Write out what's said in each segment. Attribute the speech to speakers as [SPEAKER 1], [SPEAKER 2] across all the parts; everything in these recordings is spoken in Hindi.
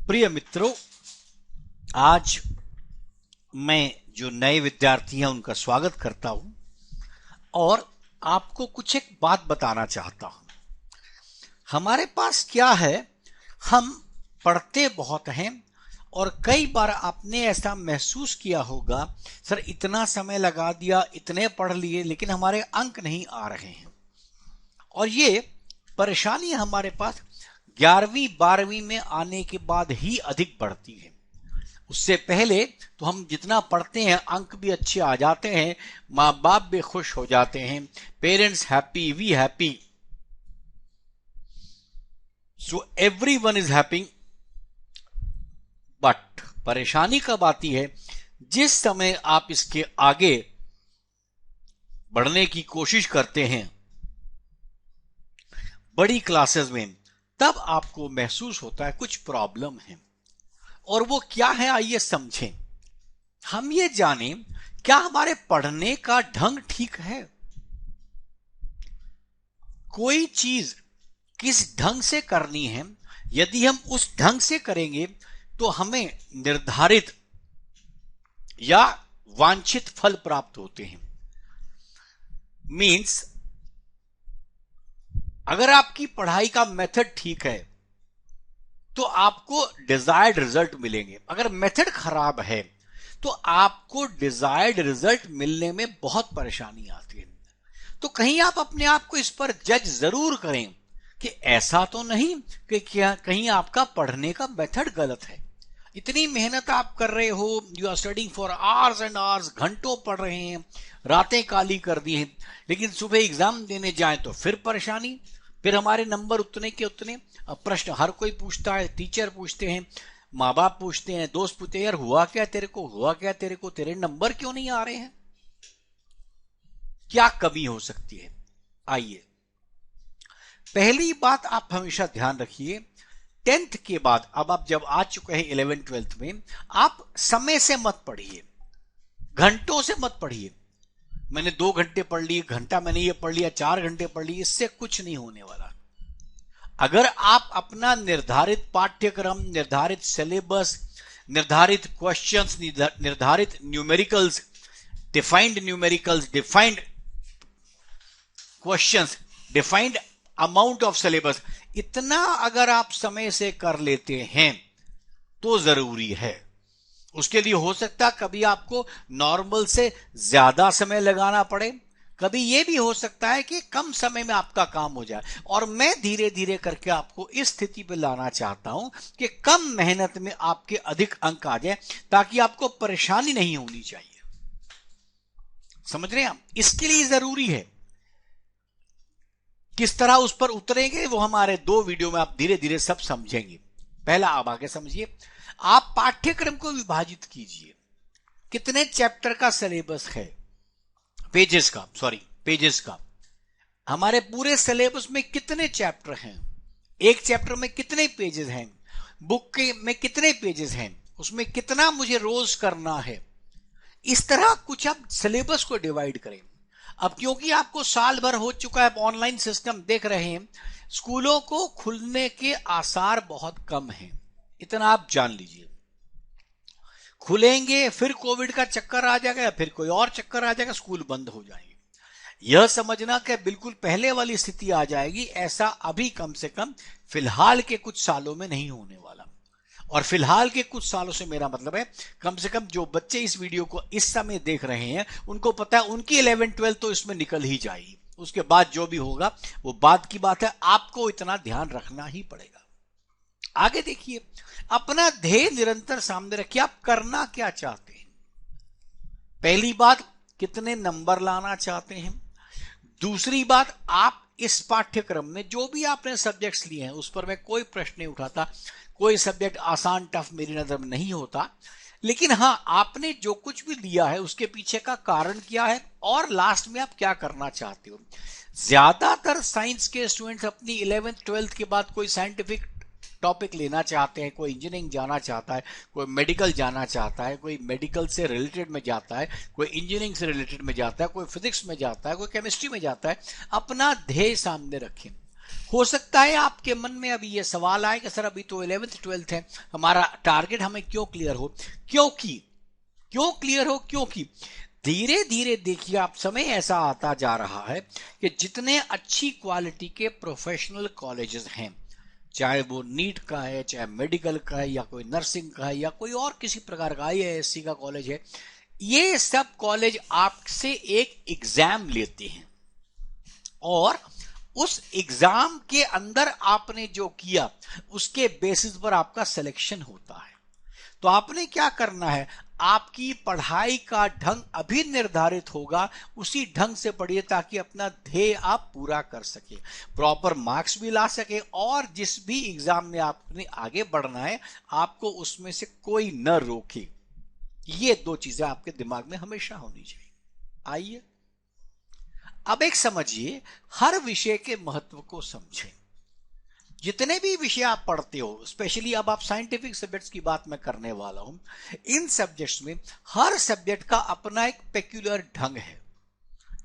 [SPEAKER 1] प्रिय मित्रों, आज मैं जो नए विद्यार्थी हैं उनका स्वागत करता हूं और आपको कुछ एक बात बताना चाहता हूं। हमारे पास क्या है, हम पढ़ते बहुत हैं और कई बार आपने ऐसा महसूस किया होगा, सर इतना समय लगा दिया, इतने पढ़ लिए, लेकिन हमारे अंक नहीं आ रहे हैं। और ये परेशानी हमारे पास 11वीं 12वीं में आने के बाद ही अधिक बढ़ती है। उससे पहले तो हम जितना पढ़ते हैं अंक भी अच्छे आ जाते हैं, माँ बाप भी खुश हो जाते हैं, parents happy, we happy, so everyone is happy. But परेशानी कब आती है, जिस समय आप इसके आगे बढ़ने की कोशिश करते हैं बड़ी क्लासेस में, तब आपको महसूस होता है कुछ प्रॉब्लम है। और वो क्या है, आइए समझें। हम ये जानें, क्या हमारे पढ़ने का ढंग ठीक है? कोई चीज किस ढंग से करनी है, यदि हम उस ढंग से करेंगे तो हमें निर्धारित या वांछित फल प्राप्त होते हैं। मीन्स अगर आपकी पढ़ाई का मेथड ठीक है तो आपको डिजायर्ड रिजल्ट मिलेंगे। अगर मेथड खराब है तो आपको डिजायर्ड रिजल्ट मिलने में बहुत परेशानी आती है। तो कहीं आप अपने आप को इस पर जज जरूर करें कि ऐसा तो नहीं कि क्या कहीं आपका पढ़ने का मेथड गलत है। इतनी मेहनत आप कर रहे हो, you are studying for hours and hours, घंटों पढ़ रहे हैं, रातें काली कर दी हैं, लेकिन सुबह एग्जाम देने जाएं तो फिर परेशानी, फिर हमारे नंबर उतने के उतने। अब प्रश्न हर कोई पूछता है, टीचर पूछते हैं, माँ बाप पूछते हैं, दोस्त पूछते हैं, यार हुआ क्या तेरे को, हुआ क्या तेरे को, तेरे नंबर क्यों नहीं आ रहे हैं? क्या कमी हो सकती है? आइए, पहली बात आप हमेशा ध्यान रखिए, 10th के बाद, अब आप जब आ चुके हैं 11th 12th में, आप समय से मत पढ़िए, घंटों से मत पढ़िए। मैंने 2 घंटे पढ़ लिए, घंटा मैंने ये पढ़ लिया, 4 घंटे पढ़ लिए, इससे कुछ नहीं होने वाला। अगर आप अपना निर्धारित पाठ्यक्रम, निर्धारित सिलेबस, निर्धारित क्वेश्चंस, निर्धारित numericals, defined numericals, defined questions, defined amount of syllabus, इतना अगर आप समय से कर लेते हैं तो जरूरी है। उसके लिए हो सकता कभी आपको नॉर्मल से ज्यादा समय लगाना पड़े, कभी यह भी हो सकता है कि कम समय में आपका काम हो जाए। और मैं धीरे धीरे करके आपको इस स्थिति पे लाना चाहता हूं कि कम मेहनत में आपके अधिक अंक आ जाए, ताकि आपको परेशानी नहीं होनी चाहिए। समझ रहे हैं आप? इसके लिए जरूरी है। किस तरह उस पर उतरेंगे वो हमारे 2 वीडियो में आप धीरे धीरे सब समझेंगे। पहला आप आगे समझिए, आप पाठ्यक्रम को विभाजित कीजिए। कितने चैप्टर का सिलेबस है, पेजेस का, हमारे पूरे सिलेबस में कितने चैप्टर हैं, एक चैप्टर में कितने पेजेस हैं, बुक के में कितने पेजेस हैं, उसमें कितना मुझे रोज करना है। इस तरह कुछ आप सिलेबस को डिवाइड करें। अब क्योंकि आपको साल भर हो चुका है, ऑनलाइन सिस्टम देख रहे हैं, स्कूलों को खुलने के आसार बहुत कम हैं, इतना आप जान लीजिए। खुलेंगे फिर कोविड का चक्कर आ जाएगा, फिर कोई और चक्कर आ जाएगा, स्कूल बंद हो जाएंगे। यह समझना कि बिल्कुल पहले वाली स्थिति आ जाएगी, ऐसा अभी कम से कम फिलहाल के कुछ सालों में नहीं होने वाला। और फिलहाल के कुछ सालों से मेरा मतलब है, कम से कम जो बच्चे इस वीडियो को इस समय देख रहे हैं उनको पता है उनकी 11th 12th तो इसमें निकल ही जाएगी। उसके बाद जो भी होगा वो बाद की बात है, आपको इतना ध्यान रखना ही पड़ेगा। आगे देखिए, अपना ध्येय निरंतर सामने रखिए, आप करना क्या चाहते हैं। पहली बात, कितने नंबर लाना चाहते हैं। दूसरी बात, आप इस पाठ्यक्रम में जो भी आपने सब्जेक्ट्स लिए हैं उस पर मैं कोई प्रश्न नहीं उठाता, कोई सब्जेक्ट आसान टफ मेरी नजर में नहीं होता, लेकिन हां, आपने जो कुछ भी लिया है उसके पीछे का कारण क्या है और लास्ट में आप क्या करना चाहते हो। ज्यादातर साइंस के स्टूडेंट्स अपनी 11th 12th के बाद कोई साइंटिफिक टॉपिक लेना चाहते हैं, कोई इंजीनियरिंग जाना चाहता है, कोई मेडिकल जाना चाहता है, कोई मेडिकल से रिलेटेड में जाता है, कोई इंजीनियरिंग से रिलेटेड में जाता है, कोई फिजिक्स में जाता है, कोई केमिस्ट्री में जाता है। अपना ध्येय सामने रखें। हो सकता है आपके मन में अभी ये सवाल आए कि सर अभी तो 11th 12th है, हमारा टारगेट हमें क्यों क्लियर हो? क्यों क्लियर हो? क्योंकि धीरे धीरे देखिए आप, समय ऐसा आता जा रहा है कि जितने अच्छी क्वालिटी के प्रोफेशनल कॉलेजेस हैं, चाहे वो नीट का है, चाहे मेडिकल का है, या कोई नर्सिंग का है, या कोई और किसी प्रकार का IISc का कॉलेज है, ये सब कॉलेज आपसे एक एग्जाम लेते हैं और उस एग्जाम के अंदर आपने जो किया उसके बेसिस पर आपका सिलेक्शन होता है। तो आपने क्या करना है, आपकी पढ़ाई का ढंग अभी निर्धारित होगा, उसी ढंग से पढ़िए ताकि अपना ध्येय आप पूरा कर सके, प्रॉपर मार्क्स भी ला सके, और जिस भी एग्जाम में आपने आगे बढ़ना है आपको उसमें से कोई न रोके। ये दो चीजें आपके दिमाग में हमेशा होनी चाहिए। आइए अब एक समझिए, हर विषय के महत्व को समझें। जितने भी विषय आप पढ़ते हो, स्पेशली अब आप साइंटिफिक सब्जेक्ट्स की बात मैं करने वाला हूं, इन सब्जेक्ट्स में हर सब्जेक्ट का अपना एक पेक्यूलर ढंग है,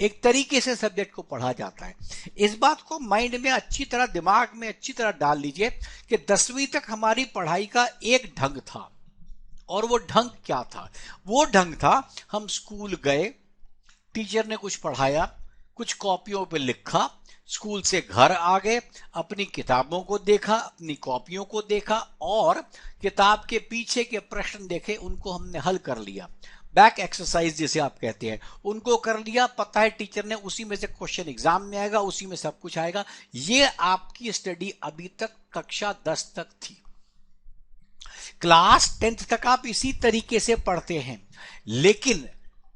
[SPEAKER 1] एक तरीके से सब्जेक्ट को पढ़ा जाता है। इस बात को माइंड में अच्छी तरह, दिमाग में अच्छी तरह डाल लीजिए कि 10वीं तक हमारी पढ़ाई का एक ढंग था, और वो ढंग क्या था? वो ढंग था, हम स्कूल गए, टीचर ने कुछ पढ़ाया, कुछ कॉपियों पे लिखा, स्कूल से घर आ गए, अपनी किताबों को देखा, अपनी कॉपियों को देखा, और किताब के पीछे के प्रश्न देखे, उनको हमने हल कर लिया। बैक एक्सरसाइज जिसे आप कहते हैं, उनको कर लिया। पता है टीचर ने उसी में से क्वेश्चन एग्जाम में आएगा, उसी में सब कुछ आएगा। ये आपकी स्टडी अभी तक कक्षा 10 तक थी। क्लास 10th तक आप इसी तरीके से पढ़ते हैं, लेकिन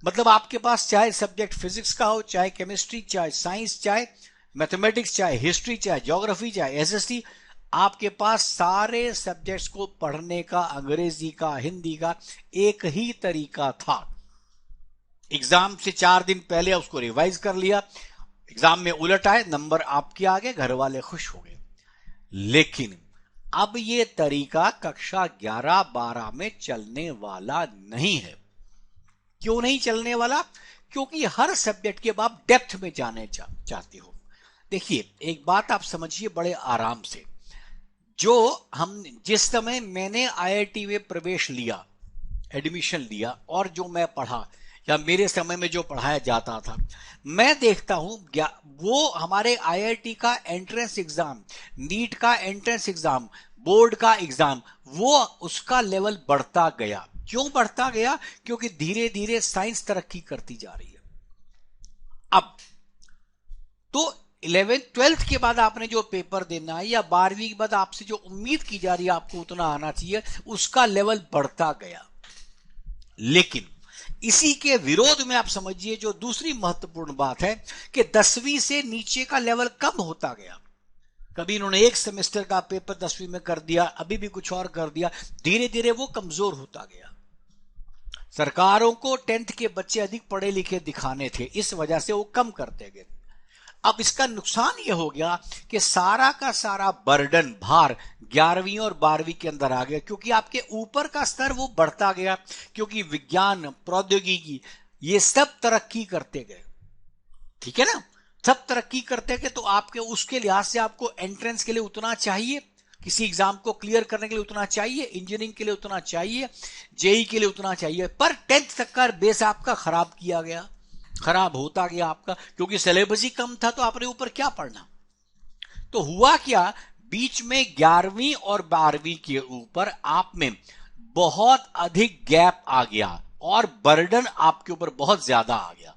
[SPEAKER 1] मतलब आपके पास चाहे सब्जेक्ट फिजिक्स का हो, चाहे केमिस्ट्री, चाहे साइंस, चाहे मैथमेटिक्स, चाहे हिस्ट्री, चाहे ज्योग्राफी, चाहे SST, आपके पास सारे सब्जेक्ट्स को पढ़ने का, अंग्रेजी का, हिंदी का एक ही तरीका था। एग्जाम से 4 दिन पहले उसको रिवाइज कर लिया, एग्जाम में उलट आए, नंबर आपके आगे, घर वाले खुश हो गए। लेकिन अब ये तरीका कक्षा 11-12 में चलने वाला नहीं है। क्यों नहीं चलने वाला? क्योंकि हर सब्जेक्ट के आप डेप्थ में जाने चाहते हो। देखिए एक बात आप समझिए बड़े आराम से, जो हम जिस समय मैंने IIT में प्रवेश लिया, एडमिशन लिया, और जो मैं पढ़ा या मेरे समय में जो पढ़ाया जाता था, मैं देखता हूं वो हमारे IIT का एंट्रेंस एग्जाम, नीट का एंट्रेंस एग्जाम, बोर्ड का एग्जाम, वो उसका लेवल बढ़ता गया। क्यों बढ़ता गया? क्योंकि धीरे धीरे साइंस तरक्की करती जा रही है। अब तो 11th 12th के बाद आपने जो पेपर देना है, या 12वीं के बाद आपसे जो उम्मीद की जा रही है आपको उतना आना चाहिए, उसका लेवल बढ़ता गया। लेकिन इसी के विरोध में आप समझिए जो दूसरी महत्वपूर्ण बात है कि 10वीं से नीचे का लेवल कम होता गया। कभी इन्होंने एक सेमेस्टर का पेपर 10वीं में कर दिया, अभी भी कुछ और कर दिया, धीरे धीरे वो कमजोर होता गया। सरकारों को 10th के बच्चे अधिक पढ़े लिखे दिखाने थे, इस वजह से वो कम करते गए। अब इसका नुकसान यह हो गया कि सारा का सारा बर्डन, भार 11वीं और 12वीं के अंदर आ गया, क्योंकि आपके ऊपर का स्तर वो बढ़ता गया, क्योंकि विज्ञान, प्रौद्योगिकी, ये सब तरक्की करते गए। ठीक है ना? सब तरक्की करते गए, तो आपके उसके लिहाज से आपको एंट्रेंस के लिए उतना चाहिए, किसी एग्जाम को क्लियर करने के लिए उतना चाहिए, इंजीनियरिंग के लिए उतना चाहिए, जेई के लिए उतना चाहिए, पर 10th तक का बेस आपका खराब किया गया, खराब होता गया आपका, क्योंकि सिलेबस ही कम था, तो आपने ऊपर क्या पढ़ना। तो हुआ क्या, बीच में 11वीं और 12वीं के ऊपर आप में बहुत अधिक गैप आ गया और बर्डन आपके ऊपर बहुत ज्यादा आ गया।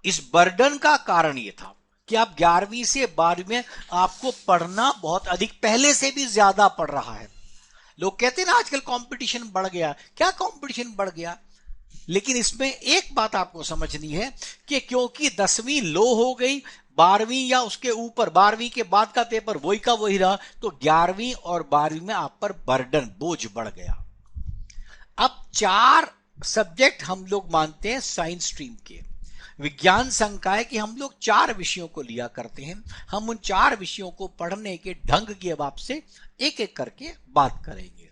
[SPEAKER 1] इस बर्डन का कारण यह था कि आप 11वीं से 12वीं में आपको पढ़ना बहुत अधिक, पहले से भी ज्यादा पढ़ रहा है। लोग कहते हैं ना आजकल कंपटीशन बढ़ गया, क्या कंपटीशन बढ़ गया? लेकिन इसमें एक बात आपको समझनी है कि क्योंकि 10वीं लो हो गई, 12वीं या उसके ऊपर 12वीं के बाद का पेपर वही का वही रहा, तो 11वीं और 12वीं में आप पर बर्डन, बोझ बढ़ गया। अब 4 सब्जेक्ट हम लोग मानते हैं साइंस स्ट्रीम के। विज्ञान संघ का है कि हम लोग 4 विषयों को लिया करते हैं। हम उन 4 विषयों को पढ़ने के ढंग की अब आपसे एक एक करके बात करेंगे।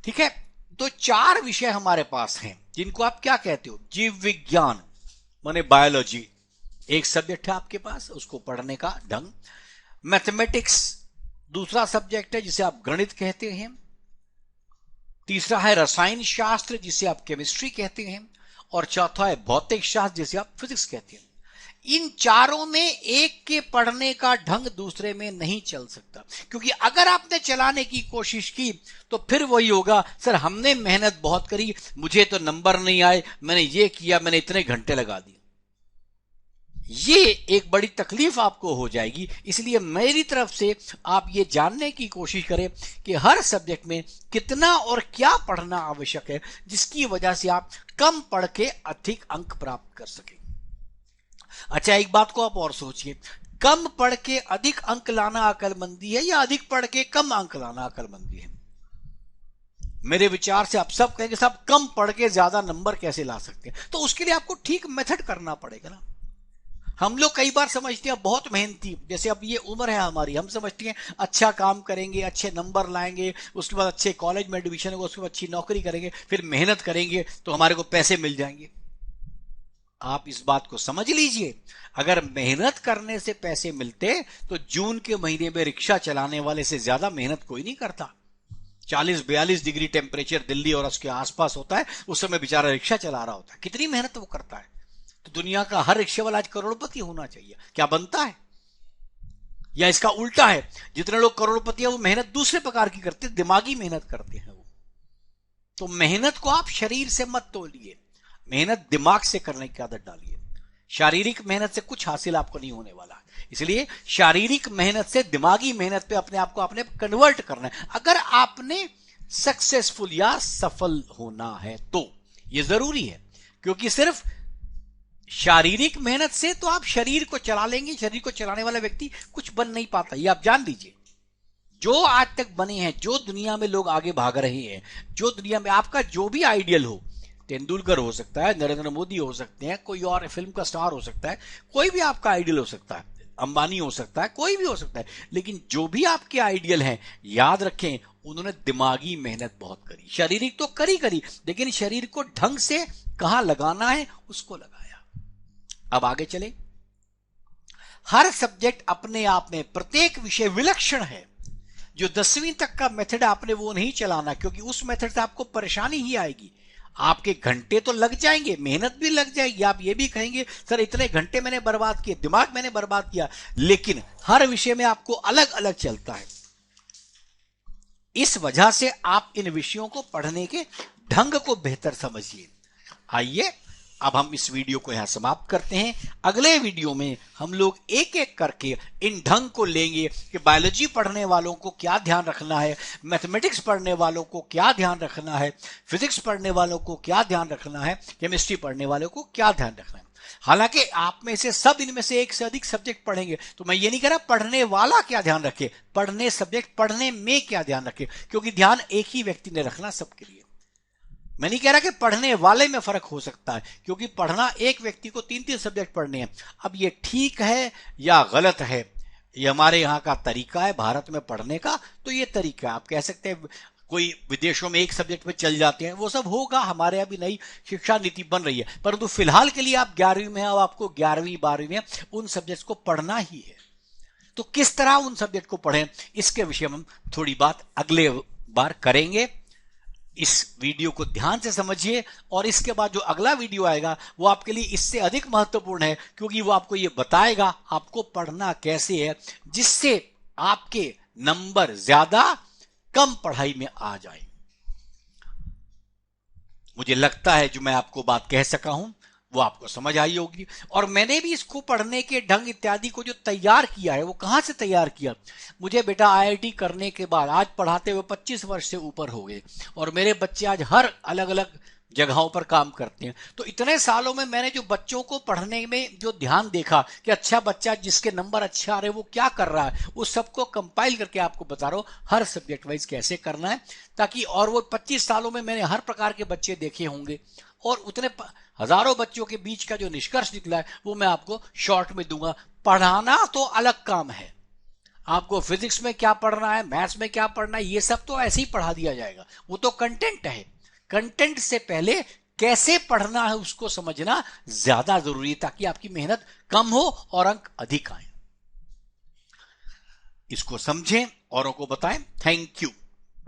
[SPEAKER 1] ठीक है? तो 4 विषय हमारे पास हैं, जिनको आप क्या कहते हो? जीव विज्ञान, माने बायोलॉजी एक सब्जेक्ट है आपके पास, उसको पढ़ने का ढंग। मैथमेटिक्स दूसरा सब्जेक्ट है जिसे आप गणित कहते हैं। तीसरा है रसायन शास्त्र जिसे आप केमिस्ट्री कहते हैं, और चौथा है भौतिक शास्त्र जिसे आप फिजिक्स कहते हैं। इन चारों में एक के पढ़ने का ढंग दूसरे में नहीं चल सकता, क्योंकि अगर आपने चलाने की कोशिश की तो फिर वही होगा, सर हमने मेहनत बहुत करी, मुझे तो नंबर नहीं आए, मैंने ये किया, मैंने इतने घंटे लगा दिए। ये एक बड़ी तकलीफ आपको हो जाएगी। इसलिए मेरी तरफ से आप ये जानने की कोशिश करें कि हर सब्जेक्ट में कितना और क्या पढ़ना आवश्यक है, जिसकी वजह से आप कम पढ़ के अधिक अंक प्राप्त कर सकें। अच्छा, एक बात को आप और सोचिए, कम पढ़ के अधिक अंक लाना अक्लमंदी है या अधिक पढ़ के कम अंक लाना अक्लमंदी है? मेरे विचार से आप सब कहेंगे साहब कम पढ़ के ज्यादा नंबर कैसे ला सकते हैं? तो उसके लिए आपको ठीक मेथड करना पड़ेगा ना। हम लोग कई बार समझते हैं बहुत मेहनती, जैसे अब ये उम्र है हमारी, हम समझते हैं अच्छा काम करेंगे, अच्छे नंबर लाएंगे, उसके बाद अच्छे कॉलेज में एडमिशन होगा, उसके बाद अच्छी नौकरी करेंगे, फिर मेहनत करेंगे तो हमारे को पैसे मिल जाएंगे। आप इस बात को समझ लीजिए, अगर मेहनत करने से पैसे मिलते तो जून के महीने में रिक्शा चलाने वाले से ज्यादा मेहनत कोई नहीं करता। 40-42 डिग्री टेम्परेचर दिल्ली और उसके आसपास होता है, उस समय बेचारा रिक्शा चला रहा होता है, कितनी मेहनत वो करता है। तो दुनिया का हर रिक्शे वाला आज करोड़पति होना चाहिए, क्या बनता है? या इसका उल्टा है, जितने लोग करोड़पति है वो मेहनत दूसरे प्रकार की करते हैं, दिमागी मेहनत करते हैं वो। तो मेहनत को आप शरीर से मत तोलिए, मेहनत दिमाग से करने की आदत डालिए। शारीरिक मेहनत से कुछ हासिल आपको नहीं होने वाला, इसलिए शारीरिक मेहनत से दिमागी मेहनत पे अपने आप को आपने कन्वर्ट करना है। अगर आपने सक्सेसफुल या सफल होना है तो यह जरूरी है, क्योंकि सिर्फ शारीरिक मेहनत से तो आप शरीर को चला लेंगे, शरीर को चलाने वाला व्यक्ति कुछ बन नहीं पाता। ये आप जान लीजिए, जो आज तक बने हैं, जो दुनिया में लोग आगे भाग रहे हैं, जो दुनिया में आपका जो भी आइडियल हो, तेंदुलकर हो सकता है, नरेंद्र मोदी हो सकते हैं, कोई और फिल्म का स्टार हो सकता है, कोई भी आपका आइडियल हो सकता है, अंबानी हो सकता है, कोई भी हो सकता है, लेकिन जो भी आपके आइडियल हैं, याद रखें उन्होंने दिमागी मेहनत बहुत करी। शारीरिक तो करी, लेकिन शरीर को ढंग से कहां लगाना है उसको लगाया। अब आगे चले। हर सब्जेक्ट अपने आप में, प्रत्येक विषय विलक्षण है। जो 10वीं तक का मेथड आपने वो नहीं चलाना, क्योंकि उस मेथड से आपको परेशानी ही आएगी। आपके घंटे तो लग जाएंगे, मेहनत भी लग जाएगी, आप ये भी कहेंगे सर इतने घंटे मैंने बर्बाद किए, दिमाग मैंने बर्बाद किया, लेकिन हर विषय में आपको अलग अलग चलता है। इस वजह से आप इन विषयों को पढ़ने के ढंग को बेहतर समझिए। आइए अब हम इस वीडियो को यहां समाप्त करते हैं। अगले वीडियो में हम लोग एक एक करके इन ढंग को लेंगे कि बायोलॉजी पढ़ने वालों को क्या ध्यान रखना है, मैथमेटिक्स पढ़ने वालों को क्या ध्यान रखना है, फिजिक्स पढ़ने वालों को क्या ध्यान रखना है, केमिस्ट्री पढ़ने वालों को क्या ध्यान रखना है। हालांकि आप में से सब इनमें से एक से अधिक सब्जेक्ट पढ़ेंगे, तो मैं ये नहीं कह रहा पढ़ने वाला क्या ध्यान रखे, पढ़ने सब्जेक्ट पढ़ने में क्या ध्यान रखे, क्योंकि ध्यान एक ही व्यक्ति ने रखना सबके लिए। मैं नहीं कह रहा कि पढ़ने वाले में फर्क हो सकता है, क्योंकि पढ़ना एक व्यक्ति को 3-3 सब्जेक्ट पढ़ने हैं। अब ये ठीक है या गलत है, ये हमारे यहाँ का तरीका है भारत में पढ़ने का, तो ये तरीका है। आप कह सकते हैं कोई विदेशों में एक सब्जेक्ट पे चल जाते हैं, वो सब होगा, हमारे यहाँ भी नई शिक्षा नीति बन रही है, परंतु फिलहाल के लिए आप 11वीं में और आपको 11वीं 12वीं में उन सब्जेक्ट को पढ़ना ही है। तो किस तरह उन सब्जेक्ट को पढ़ें, इसके विषय में हम थोड़ी बात अगले बार करेंगे। इस वीडियो को ध्यान से समझिए, और इसके बाद जो अगला वीडियो आएगा वो आपके लिए इससे अधिक महत्वपूर्ण है, क्योंकि वो आपको ये बताएगा आपको पढ़ना कैसे है, जिससे आपके नंबर ज्यादा कम पढ़ाई में आ जाए। मुझे लगता है जो मैं आपको बात कह सका हूं वो आपको समझ आई होगी। और मैंने भी इसको पढ़ने के ढंग इत्यादि को जो तैयार किया है वो कहां से तैयार किया, मुझे बेटा आईआईटी करने के बाद आज पढ़ाते हुए 25 वर्ष से ऊपर हो गए, और मेरे बच्चे आज हर अलग अलग जगहों पर काम करते हैं। तो इतने सालों में मैंने जो बच्चों को पढ़ने में जो ध्यान देखा कि अच्छा बच्चा जिसके नंबर अच्छे आ रहे वो क्या कर रहा है, उस सबको कंपाइल करके आपको बता रहा हूं हर सब्जेक्ट वाइज कैसे करना है, ताकि और वो 25 सालों में मैंने हर प्रकार के बच्चे देखे होंगे, और उतने हजारों बच्चों के बीच का जो निष्कर्ष निकला है वो मैं आपको शॉर्ट में दूंगा। पढ़ाना तो अलग काम है, आपको फिजिक्स में क्या पढ़ना है, मैथ्स में क्या पढ़ना है, ये सब तो ऐसे ही पढ़ा दिया जाएगा, वो तो कंटेंट है। कंटेंट से पहले कैसे पढ़ना है उसको समझना ज्यादा जरूरी है, ताकि आपकी मेहनत कम हो और अंक अधिक आए। इसको समझें, औरों को बताएं। Thank you.